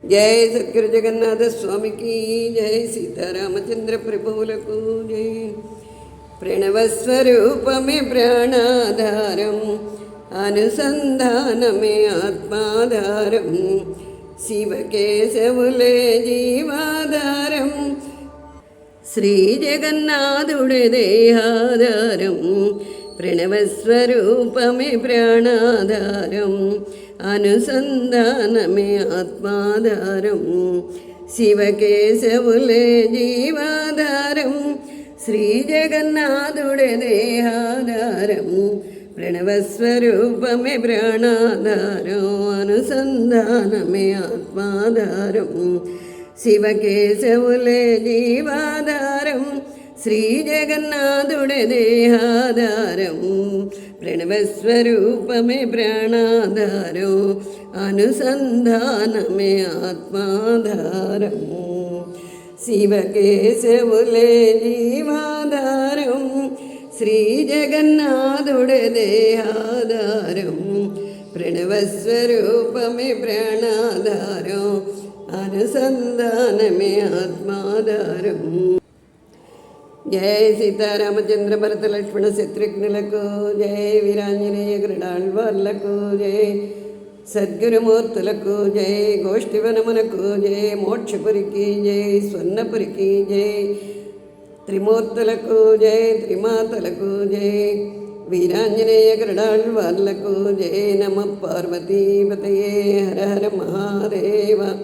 జై సద్గురు జగన్నాథ స్వామికి జై సీతారామచంద్ర ప్రభువులకు జై. ప్రణవస్వరూపమే ప్రాణాధారం, అనుసంధానమే ఆత్మాధారం, శివకేశవులే జీవాధారం, శ్రీ జగన్నాథుడే దేహాధారం. ప్రణవస్వరూపమే ప్రాణాధారం, అనుసంధానమే ఆత్మాధారం, శివకేశవులే జీవాధారం, శ్రీ జగన్నాథుడే దేహాధారం. ప్రణవస్వరూపమే ప్రాణాధారం, అనుసంధానమే ఆత్మాధారం, శివకేశవులే జీవాధారం, శ్రీ జగన్నాథుడే దేహాధారం. ప్రణవస్వరూపమే ప్రాణాధారం, అనుసంధానమే ఆత్మాధారం, శివకేశవులే జీవాధారం, శ్రీ జగన్నాథుడే దేహాధారం. ప్రణవస్వరూపమే ప్రాణాధారం, అనుసంధానమే ఆత్మాధారం. జై సీతారామచంద్ర భరత లక్ష్మణ శత్రుఘ్నులకు జై. వీరాంజనేయ గరుడాళ్వార్లకు జై. సద్గురుమూర్తులకు జై. గోష్ఠివనమునకు జై. మోక్షపురికి జై. స్వర్ణపురికి జై. త్రిమూర్తులకు జై. త్రిమాతలకు జై. వీరాంజనేయ గరుడాళ్వార్లకు జై. నమ పార్వతీపతయే. హర హర మహాదేవ.